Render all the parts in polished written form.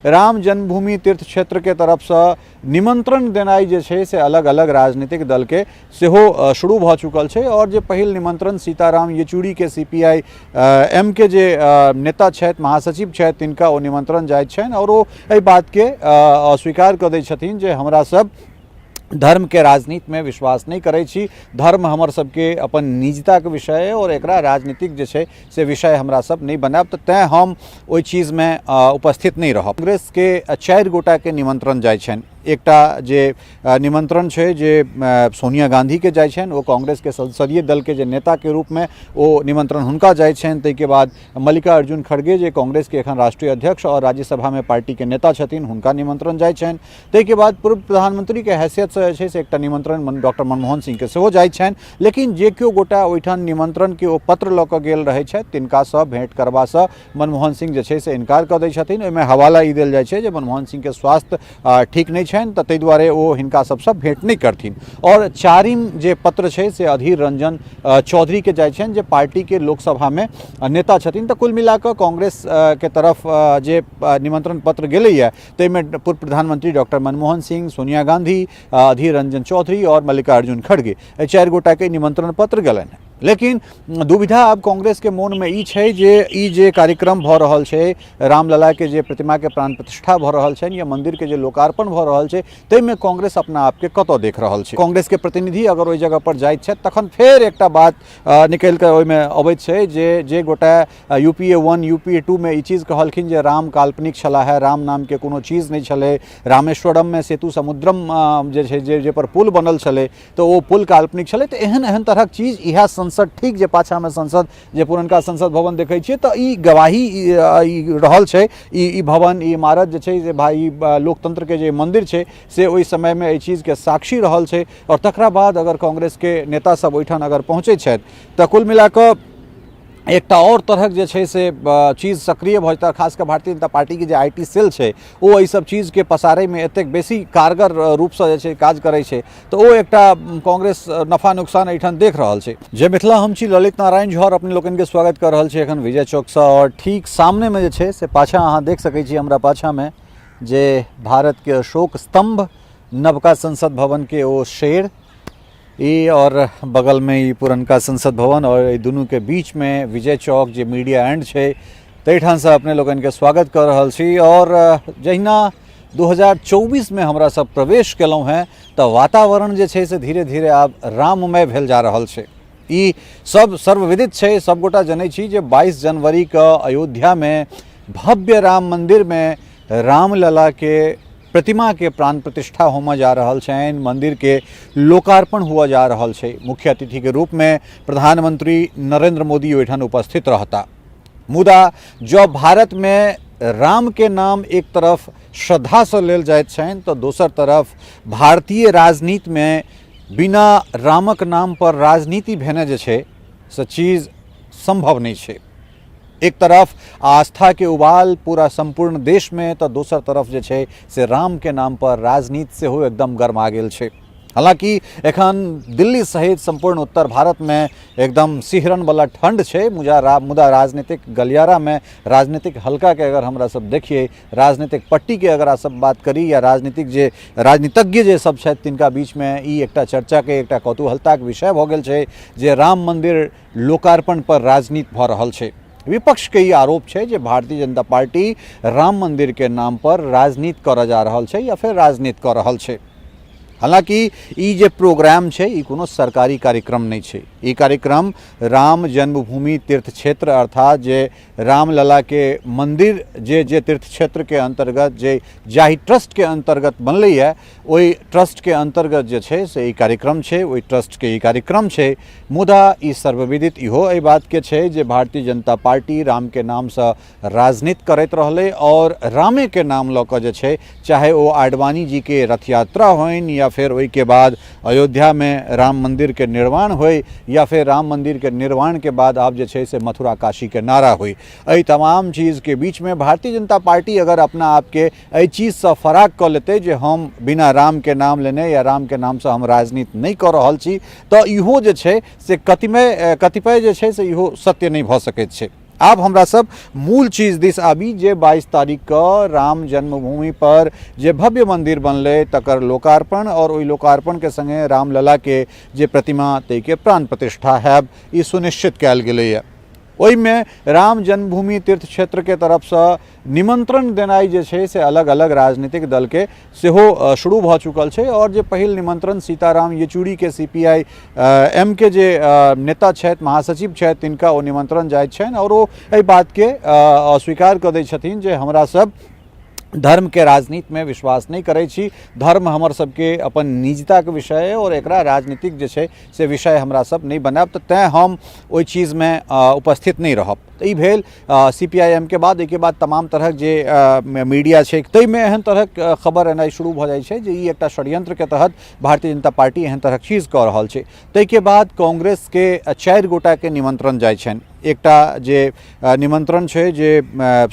राम जन्मभूमि तीर्थ क्षेत्र के तरफ से निमंत्रण देनाई जे छे से अलग अलग राजनीतिक दल के सेहो शुरू भ चुकल छे। और जे पहिल निमंत्रण सीताराम येचुरी के सीपीआई एम के जे नेता छथि, महासचिव छथि, तिनका ओ निमंत्रण जाइत छनि और वो एहि बात के अस्वीकार कर दै छथिन जे हमरा सब धर्म के राजनीति में विश्वास नहीं करै छी। धर्म हमर सबके अपन निजता के विषय है और एकरा राजनीतिक जे छे से विषय हमरा सब नहीं बनाब, तो तैं हम ओहि चीज में उपस्थित नहीं रहब। कांग्रेस के 4 गोटा के निमंत्रण जाय छनि। एकटा जे निमंत्रण छे जे सोनिया गांधी के जाय छनि, वो कांग्रेस के संसदीय दल के जे नेता के रूप में वो निमंत्रण हुनका जाय छनि। ताहि के बाद मल्लिकार्जुन खड़गे जे कांग्रेस के एखन राष्ट्रीय अध्यक्ष और राज्यसभा में पार्टी के नेता छथिन, हुनका निमंत्रण जाय छनि। ताहि के बाद पूर्व प्रधानमंत्री के हैसियत से जे छै एकटा निमंत्रण डॉक्टर मनमोहन सिंह के सेहो जाय छनि। लेकिन जे केओ गोटा ओहिठाम निमंत्रण के ओ पत्र लऽ कऽ गेल रहै छथि, तिनका सँ भेंट करबा सँ मनमोहन सिंह जे छै से इनकार कऽ दै छथिन। ओहिमे हवाला ई देल जाइ छै जे मनमोहन सिंह के स्वास्थ्य ठीक नहीं छनि, तऽ ताहि दुआरे ओ हिनका सबसँ भेंट नहीं करथिन। और 4म जे पत्र छै से अधीर रंजन चौधरी के जाय छनि, जे पार्टी के लोकसभा में नेता छथिन। तऽ कुल मिला कऽ कांग्रेस के तरफ जे निमंत्रण पत्र गेलैए ताहिमे पूर्व प्रधानमंत्री डॉक्टर मनमोहन सिंह, सोनिया गांधी, अधीर रंजन चौधरी और मल्लिकार्जुन खड़गे 4 गोटा के निमंत्रण पत्र गेलनि। लेकिन दुविधा अब कांग्रेस के मोन में ई छै जे ई जे कार्यक्रम भ रहल छै, रामलला के जे प्रतिमा के प्राण प्रतिष्ठा भ रहल छै या मंदिर के जे लोकार्पण भ रहल छै, ताहिमे कांग्रेस अपना आप के कतौ देख रहल छै। कांग्रेस के प्रतिनिधि अगर ओहि जगह पर जाइत छथि तखन फेर एकटा बात निकल के ओहिमे अबैत छै जे गोटा यूपीए 1 यूपीए 2 में ई चीज कहलखिन जे राम काल्पनिक छला है, राम नाम के कोनो चीज नहीं छले, रामेश्वरम में सेतु समुद्रम जे छै जे पर पुल बनल छले तो वो पुल काल्पनिक छले। तो एहन एहन तरहक चीज इएह संसद ठीक जे पाछा में संसद जे पुरनका संसद भवन देखै छियै तऽ ई गवाही रहल छै। ई भवन, ई इमारत जे छै जे भाई लोकतंत्र के जे मंदिर छै से ओहि समय में एहि चीज के साक्षी रहल छै। और तकरा बाद अगर कांग्रेस के नेता सब ओहिठाम अगर पहुँचै छथि तऽ कुल मिला कऽ एकटा और तरहक जे छै से चीज सक्रिय भ जेतै। खास कर भारतीय जनता पार्टी के जे आईटी सेल छै ओ एहि सब चीज के पसारै में एतेक बेसी कारगर रूप से जे छै काज करै छै, तो ओ एकटा कांग्रेस नफा नुकसान एहिठाम देख रहल छै। जय मिथिला, हम छी ललित नारायण झा और अपने लोगन के स्वागत कर रहल छी एखन विजय चौक से। और ठीक सामने में जे छै से पाछा अहाँ देख सकै छी हमरा पाछा में जे भारत के अशोक स्तंभ, नवका संसद भवन के ओ शेर, ये और बगल में ये पुरनका संसद भवन और ये दोनों के बीच में विजय चौक जे मीडिया एंड छे, तैठान से अपने लोगन के स्वागत कर रहल छी। और जहिना 2024 में हमरा सब प्रवेश केलौं हैं तो वातावरण जे छे से धीरे धीरे आब राममय भेल जा रहल छे। ई सब सर्वविदित छे, सब गोटा जनै छी जे 22 जनवरी के अयोध्या में भव्य राम मंदिर में रामलला के प्रतिमा के प्राण प्रतिष्ठा होमा जा रहल छनि, मंदिर के लोकार्पण हुआ जा रहल छै। मुख्य अतिथि के रूप में प्रधानमंत्री नरेंद्र मोदी ओहिठाम उपस्थित रहता। मुदा जब भारत में राम के नाम एक तरफ श्रद्धा से लेल जाइत छनि तो दोसर तरफ भारतीय राजनीति में बिना रामक नाम पर राजनीति भेने जे छै से चीज संभव नहीं छै। एक तरफ आस्था के उबाल पूरा संपूर्ण देश में तो दोसर तरफ जे छै से राम के नाम पर राजनीति से हो एकदम गरमा गेल छै। हालांकि एखन दिल्ली सहित संपूर्ण उत्तर भारत में एकदम सिहरन वाला ठंड छै। मुदा राजनीतिक गलियारा में राजनीतिक हल्का के अगर हमरा सब देखिए, राजनीतिक पट्टी के अगर सब बात करी या राजनीतिज्ञ जे सब छथि तिनका बीच में ई एकटा चर्चा के एकटा कौतूहलता के विषय भ गेल छै जे राम मंदिर लोकार्पण पर राजनीति भ रहल छै। विपक्ष के ई आरोप है कि भारतीय जनता पार्टी राम मंदिर के नाम पर राजनीति कर जा रहल छै या फिर राजनीति कर रहल छै। हालांकि ई जे प्रोग्राम छै ई कोनो सरकारी कार्यक्रम नहीं छै। ई कार्यक्रम राम जन्मभूमि तीर्थ क्षेत्र अर्थात जे रामलला के मंदिर जे तीर्थ क्षेत्र के अंतर्गत जे जाहि ट्रस्ट के अंतर्गत बनलै है ओहि ट्रस्ट के अंतर्गत जे छै से ई कार्यक्रम छै, ओहि ट्रस्ट के ई कार्यक्रम छै। मुदा ई सर्वविदित इहो एहि बात के छै जे भारतीय जनता पार्टी राम के नाम से राजनीति करैत रहलै और रामे के नाम लऽ कऽ जे छै चाहे ओ आडवाणी जी के रथ यात्रा होइन या फिर वही के बाद अयोध्या में राम मंदिर के निर्माण होय या फिर राम मंदिर के निर्माण के बाद आप जे छै से मथुरा काशी के नारा होय, एहि तमाम चीज के बीच में भारतीय जनता पार्टी अगर अपना आप के एहि चीज से फराक कर लेते जे हम बिना राम के नाम लेने या राम के नाम से हम राजनीति नहीं कर रहल छी तो इहो जे छै से कतिपय जे छै से इहो सत्य नहीं भ सकैत छै। आब हमरा सब मूल चीज दिस आबी जे 22 तारीख क राम जन्मभूमि पर जे भव्य मंदिर बनले तकर लोकार्पण और ओई लोकार्पण के संगे रामलला के जे प्रतिमा तै के प्राण प्रतिष्ठा हैब ई सुनिश्चित कयल गेलै है। ओई में राम जन्मभूमि तीर्थ क्षेत्र के तरफ से निमंत्रण देनाई जे छे से अलग अलग राजनीतिक दल के सेहो शुरू भ चुकल छे और जे पहिल निमंत्रण सीताराम येचूरी के सीपीआई एम के जे नेता छथि महासचिव छथि तिनका ओ निमंत्रण जाइत छनि और ओ एहि बात के अस्वीकार कर दै छथिन जे हमरा सब धर्म के राजनीति में विश्वास नहीं करै छी। धर्म हमर सबके अपन निजता के विषय है और एकरा राजनीतिक जे छे से विषय हमरा सब नहीं बनाब तो तैं हम ओई चीज में उपस्थित नहीं रहब। तो ई भेल सीपीआईएम के बाद एके बाद तमाम तरह जे मीडिया छे तै में एहन तरह खबर एनाइ शुरू भ जाइ छे जे ई एकटा षड्यंत्र के तहत भारतीय जनता पार्टी एहन तरह चीज कऽ रहल छे। तै के बाद कांग्रेस के 4 गोटा के निमंत्रण जाइ छनि। एकटा जे निमंत्रण छे जे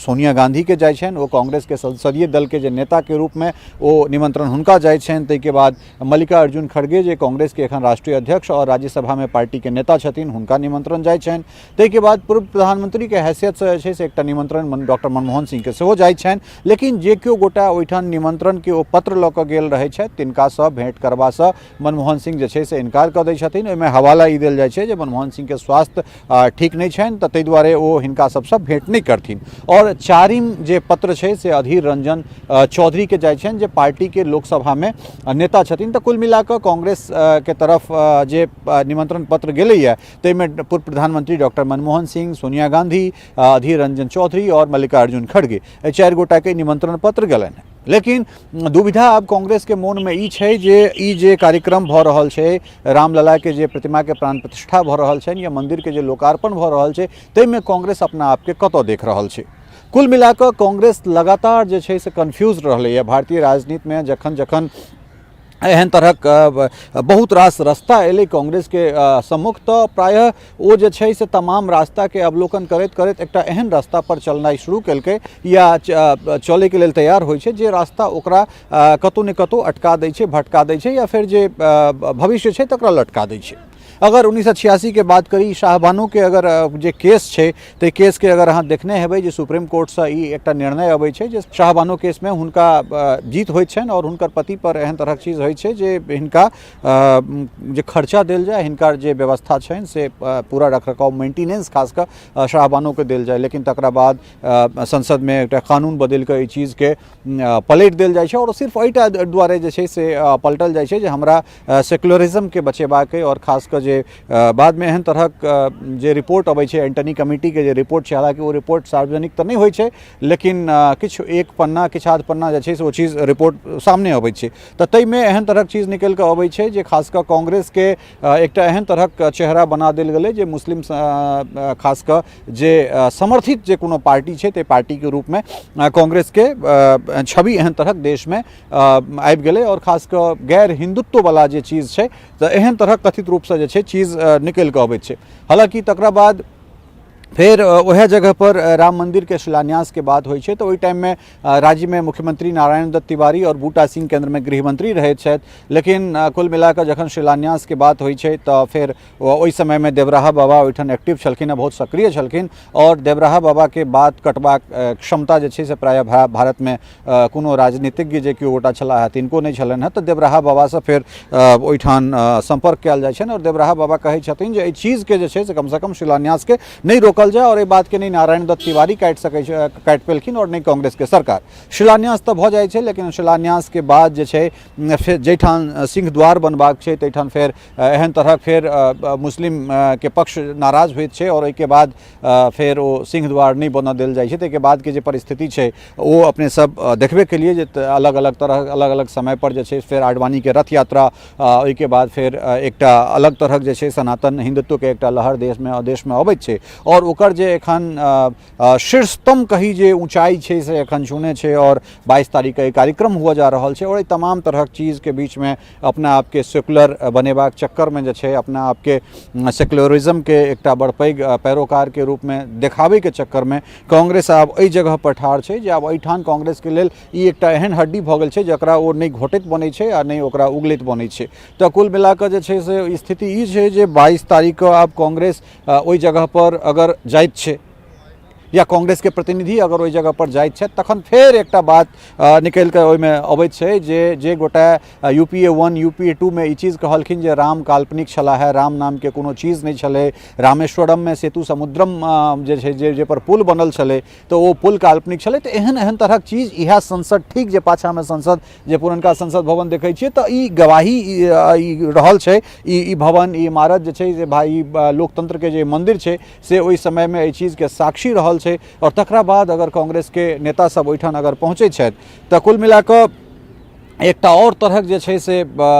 सोनिया गांधी के जाइ छनि ओ कांग्रेस के संसदीय दल के जे नेता के रूप में ओ निमंत्रण हुनका जाइ छनि। तै के बाद मल्लिकार्जुन खड़गे जे कांग्रेस के एखन राष्ट्रीय अध्यक्ष और राज्यसभा में पार्टी के नेता छथिन हुनका निमंत्रण जाइ छनि। तै के बाद पूर्व प्रधानमंत्री के हैसियत से से एकटा निमंत्रण डॉक्टर मनमोहन सिंह के सेहो जाइ छनि। लेकिन जे केओ गोटा ओहिठाम निमंत्रण के ओ पत्र लऽ कऽ गेल रहै छथि तिनका सँ भेंट करबा सँ मनमोहन सिंह जे छै से इनकार कऽ दै छथिन। ओहिमे हवाला ई देल जाइ छै जे मनमोहन सिंह के स्वास्थ्य ठीक नहीं छनि तऽ ताहि दुआरे ओ हिनका सबसँ भेंट नहीं करथिन। और चारिम जे पत्र छै से अधीर रंजन चौधरी के जाइ छनि जे पार्टी के लोकसभा में नेता छथिन। तऽ कुल मिला कऽ कांग्रेस के तरफ जे निमंत्रण पत्र गेलैए ताहिमे पूर्व प्रधानमंत्री डॉक्टर मनमोहन सिंह, सोनिया गांधी, अधीर रंजन चौधरी और मल्लिकार्जुन खड़गे 4 गोटा के निमंत्रण पत्र गेलनि। लेकिन दुविधा अब कांग्रेस के मोन में ई छै जे ई जे कार्यक्रम भ रहल छै रामलला के जे प्रतिमा के प्राण प्रतिष्ठा भ रहल छै या मंदिर के जे लोकार्पण भ रहल छै तै में कांग्रेस अपना आप के कतौ देख रहल छै। कुल मिलाकर कांग्रेस लगातार जे छै से कन्फ्यूज रहलै है। भारतीय राजनीति में जखन जखन एहन तरह बहुत रास रास्ता एलै कांग्रेस के सम्मुख तो प्रायः ओ जे छै से तमाम रास्ता के अवलोकन करैत करैत एकटा एहन रास्ता पर चलनाइ शुरू केलकै या चलै के लेल तैयार होइ छै जे रास्ता ओकरा कतौ ने कतौ अटका दै छै, भटका दै छै या फिर जे भविष्य छै तकरा लटका दै छै। अगर 1986 के बात करी शाहबानो के अगर जे केस छे तो केस के अगर अहाँ देखने हेबै जे सुप्रीम कोर्ट से ई एकटा निर्णय अबै छै जे शाहबानो केस में हुनका जीत होइत छनि और हुनकर पति पर एहन तरह चीज होइ छै जे हिनका जे खर्चा देल जाए हिनकर जे व्यवस्था छनि से पूरा रखरखाव मेंटेनेंस खासकर शाहबानो के देल जाए। लेकिन तकरा बाद संसद में एकटा कानून बदल के ई चीज के पलटि देल जाइ छै और सिर्फ एहिटा दुआरे जे छै से पलटल जाइ छै जे हमरा सेक्युलरिज्म के बचेबाक और खासकर जे बाद में एहन तरह जे रिपोर्ट अबै छै एंटनी कमिटी के जे रिपोर्ट छै हालांकि वो रिपोर्ट सार्वजनिक तो नहीं होइ छै लेकिन किछु एक पन्ना किछु आध पन्ना जे छै से वो चीज रिपोर्ट सामने अबै छै। तऽ तै में एहन तरह चीज निकल कऽ अबै छै जे खासकर कांग्रेस के एकटा एहन तरह चेहरा बना देल गेलै जे मुस्लिम खासकर जे समर्थित जे कोनो पार्टी छै ते पार्टी के रूप में कांग्रेस के छवि एहन तरह देश में आबि गेलै और खासकर गैर हिंदुत्व वाला जे चीज छै तऽ एहन तरह कथित रूप से जे चीज निकल कऽ अबैत छै। हालांकि तकरा बाद फिर वह जगह पर राम मंदिर के शिलान्यास के बात होइ छै तो ओई टाइम में राज्य में मुख्यमंत्री नारायण दत्त तिवारी और बूटा सिंह केंद्र में गृहमंत्री रहे छथि। लेकिन कुल मिलाकर जखन शिलान्यास के बात होइ छै तो फिर ओई समय में देवराहा बाबा ओइठन एक्टिव छलखिन, बहुत सक्रिय छलखिन और देवराहा बाबा के बात कटबाक क्षमता जे छै से प्राय भारत में कोनो राजनीतिज्ञ जे केओ गोटा छलाह है तिनको नहीं छलनि है। तो देवराहा बाबा से फिर ओइठन संपर्क कयल जाइ छनि और देवराहा बाबा कहै छथिन जे एहि चीज के जे छै से कम से कम शिलान्यास के नहीं रोकल जाए और ये बात के नहीं नारायण दत्त तिवारी काटि पेलखिन और नहीं कांग्रेस के सरकार। शिलान्यास तो भ जाइ छै लेकिन शिलान्यास के बाद जे छै फिर जैठान सिंह द्वार बनबाक छै तैठान फिर एहन तरह फिर मुस्लिम के पक्ष नाराज होइत छै और एके बाद फिर वो सिंह द्वार नहीं बनऽ देल जाइ छै। ताहिके बाद के जे परिस्थिति छै वो अपने सब देखबे के लिए जे अलग अलग तरह अलग अलग समय पर जे छै फिर आडवाणी के रथ यात्रा ओहिके बाद फिर एकटा अलग तरह जे छै सनातन हिंदुत्व के एकटा लहर देश में अबैत छै और ओकर जे एखन शीर्षतम कही जे ऊंचाई छै से एखन छूने छै और 22 तारीख के कार्यक्रम हुआ जा रहल छै और तमाम तरह चीज के बीच में अपना आप के सेकुलर बनेबाक चक्कर में जे छै अपना आप के सेकुलरिज्म के एकटा बड़ पैघ पैरोकार के रूप में देखाबे के चक्कर में कांग्रेस आब एहि जगह पर ठाढ़ छै जे आब एहिठाम कांग्रेस के लेल ई एकटा एहन हड्डी भऽ गेल छै जकरा ओ नहीं घोटैत बनै छै आ नहीं ओकरा उगलैत बनै छै। तऽ कुल मिलाकर जे छै से स्थिति ई छै जे 22 तारीख के आब कांग्रेस ओहि जगह पर अगर जाइत छै या कांग्रेस के प्रतिनिधि अगर ओहि जगह पर जाइत छथि तखन फेर एकटा बात निकलि कऽ ओहिमे अबैत छै जे गोटा यूपीए 1 यूपीए 2 में ई चीज कहलखिन जे राम काल्पनिक छलाह है, राम नाम के कोनो चीज नहीं छलै, रामेश्वरम में सेतु समुद्रम जे छै जे पर पुल बनल छलै तो वो पुल काल्पनिक छलै। तो एहन एहन तरहक चीज इएह संसद ठीक जे पाछा में संसद जे पुरनका संसद भवन देखै छियै तो ई गवाही रहल छै, ई भवन ई इमारत जे छै जे भाई लोकतंत्र के जे मंदिर छै से ओहि समय में एहि चीज के साक्षी रहल छै। और तकरा बाद अगर कांग्रेस के नेता सब ओहिठाम अगर पहुँचे छथि तो कुल मिला कऽ एकटा और तरहक जे छै से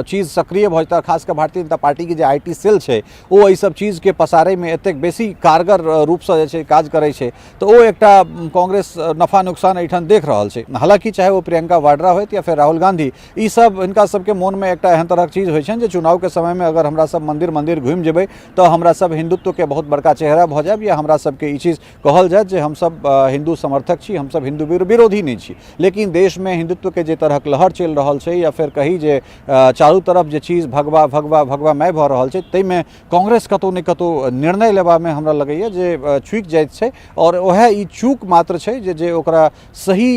चीज सक्रिय भ जेतै। खास कर भारतीय जनता पार्टी के जे आईटी सेल छै ओ एहि सब चीज के पसारै में एतेक बेसी कारगर रूप से जे छै काज करै छै तो ओ एकटा कांग्रेस नफा नुकसान एहिठाम देख रहल छै। हालांकि चाहे वो प्रियंका वाड्रा होइत या फिर राहुल गांधी, ई सब इनका सबके मोन में एकटा एहन तरहक चीज होइ छनि जे चुनाव के समय में अगर हमरा सब मंदिर मंदिर घुमि जेबै तो हमरा सब हिंदुत्व के बहुत बड़का चेहरा भ जायब या हमरा सबके ई चीज कहल जायत जे हम सब हिंदू समर्थक छी, हम सब हिंदू विरोधी नहीं छी। लेकिन देश में हिंदुत्व के जे तरहक लहर चलि रहल छै या फिर कही जे चारू तरफ जे चीज भगवा भगवा भगवा मय भऽ रहल छै ताहि में कांग्रेस कतौ ने कतौ निर्णय लेबा में हमरा लगैया जे चूक जाइत छै और ओहे ई चूक मात्र छै जे ओकरा सही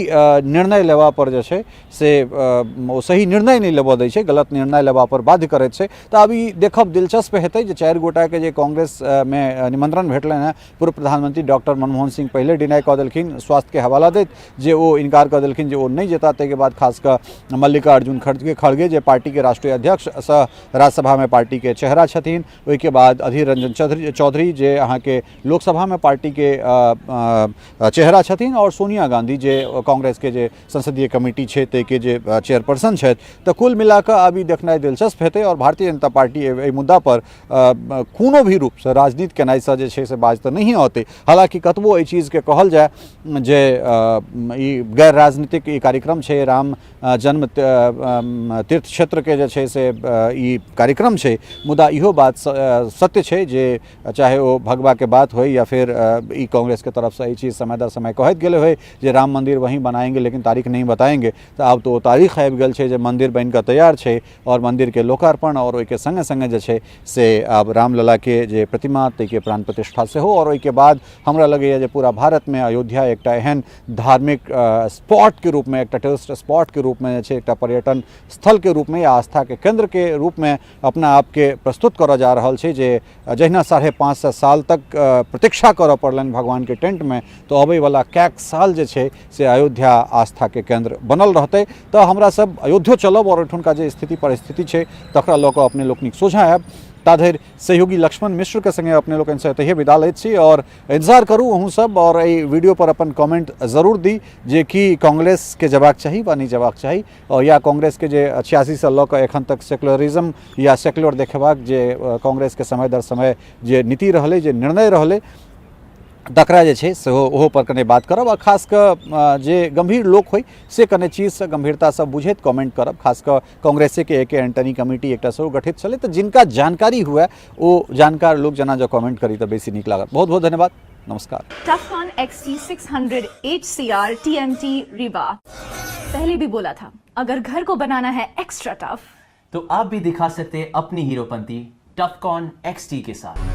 निर्णय लेबा पर जे छै से ओ सही निर्णय नहीं लेबऽ दै छै, गलत निर्णय लेबा पर बाध्य करैत छै। तऽ अब ई देखब दिलचस्प हेतै जे 4 गोटा के जे कांग्रेस में निमंत्रण भेटलनि हैं, पूर्व प्रधानमंत्री डॉक्टर मनमोहन सिंह पहले डिनाई कऽ देलखिन स्वास्थ्य के हवाला दैत जे ओ इनकार कऽ देलखिन जे ओ नहीं जेता। ताहिके बाद खासकर मल्लिकार्जुन खड़गे जे पार्टी के राष्ट्रीय अध्यक्ष सह राज्यसभा में पार्टी के चेहरा छथिन, ओहिके बाद अधीर रंजन चौधरी जे अहाँ के लोकसभा में पार्टी के चेहरा छथिन और सोनिया गांधी जे कांग्रेस के जे संसदीय कमेटी छै ते के जे चेयरपर्सन छथि। तो कुल मिलाकर अब ई देखनाइ दिलचस्प हेतै और भारतीय जनता पार्टी एहि मुद्दा पर कोनो भी रूप से राजनीति केनाइ से जे छै से बाज तऽ नहीं औतै। हालांकि कतबो एहि चीज के कहल जाय जे ई गैर राजनीतिक ई कार्यक्रम छै, राम जन्म तीर्थ क्षेत्र के जे छै से ई कार्यक्रम छै, मुदा इहो बात सत्य छै जे चाहे वो भगवा के बात हो या फिर ई कांग्रेस के तरफ से ई चीज समय दर समय कहत गेले हो जे राम मंदिर वहीं बनाएंगे लेकिन तारीख नहीं बताएंगे। तो अब तो तारीख आबि गेल छै जे मंदिर बन कऽ तैयार छै और मंदिर के लोकार्पण और ओहि के संगे संगे जे छै से अब रामलला के जे प्रतिमा तै के प्राण प्रतिष्ठा से हो और ओहि के बाद हमरा लगैया जे पूरा भारत में अयोध्या एकटा एहन धार्मिक स्पॉट के रूप में, एकटा टूरिस्ट स्पॉट के रूप में जे छै, एकटा पर्यटन स्थल के रूप में या आस्था के केंद्र के रूप में अपना आप के प्रस्तुत करऽ जा रहल छै। जे जहिना 550 साल तक प्रतीक्षा करऽ पड़लनि भगवान के टेंट में, तो अबै वाला कैक साल जे छै से अयोध्या आस्था के केंद्र बनल रहतै। तो हमरा सब अयोध्या चलब और ओहिठुनका जे स्थिति परिस्थिति छै तकरा लऽ कऽ अपने लोकनिक सोझा आयब। ताधरि सहयोगी लक्ष्मण मिश्र के संगे अपने लोकनि से एतहिए विदा लैत छी और इंतजार करू अहूँ सब और एहि वीडियो पर अपन कमेंट जरूर दी जे कि कांग्रेस के जबाक चाही वा नहीं जबाक चाही और या कांग्रेस के जे 86 से लऽ कऽ एखन तक सेक्युलरिज्म या सेक्युलर देखेबाक जे कांग्रेस के समय दर समय जे नीति रहलै, जे निर्णय रहलै, तकरा जे छै सेहो ओहो पर कने बात करब और खास कर जे गंभीर लोक होइ से कने चीज से गंभीरता से बुझैत कमेंट करब। खास कर कांग्रेस के एक एंटनी कमिटी एकटा सेहो गठित छलै, तो जिनका जानकारी हुए ओ जानकार लोग जना जो कमेंट करी तो बेसी नीक लागत। बहुत बहुत धन्यवाद, नमस्कार। टफकॉन XT 600 HCR TMT रीवा। पहले भी बोला था अगर घर को बनाना है एक्स्ट्रा टफ तो आप भी दिखा सकते हैं अपनी हीरोपंती टफकॉन XT के साथ।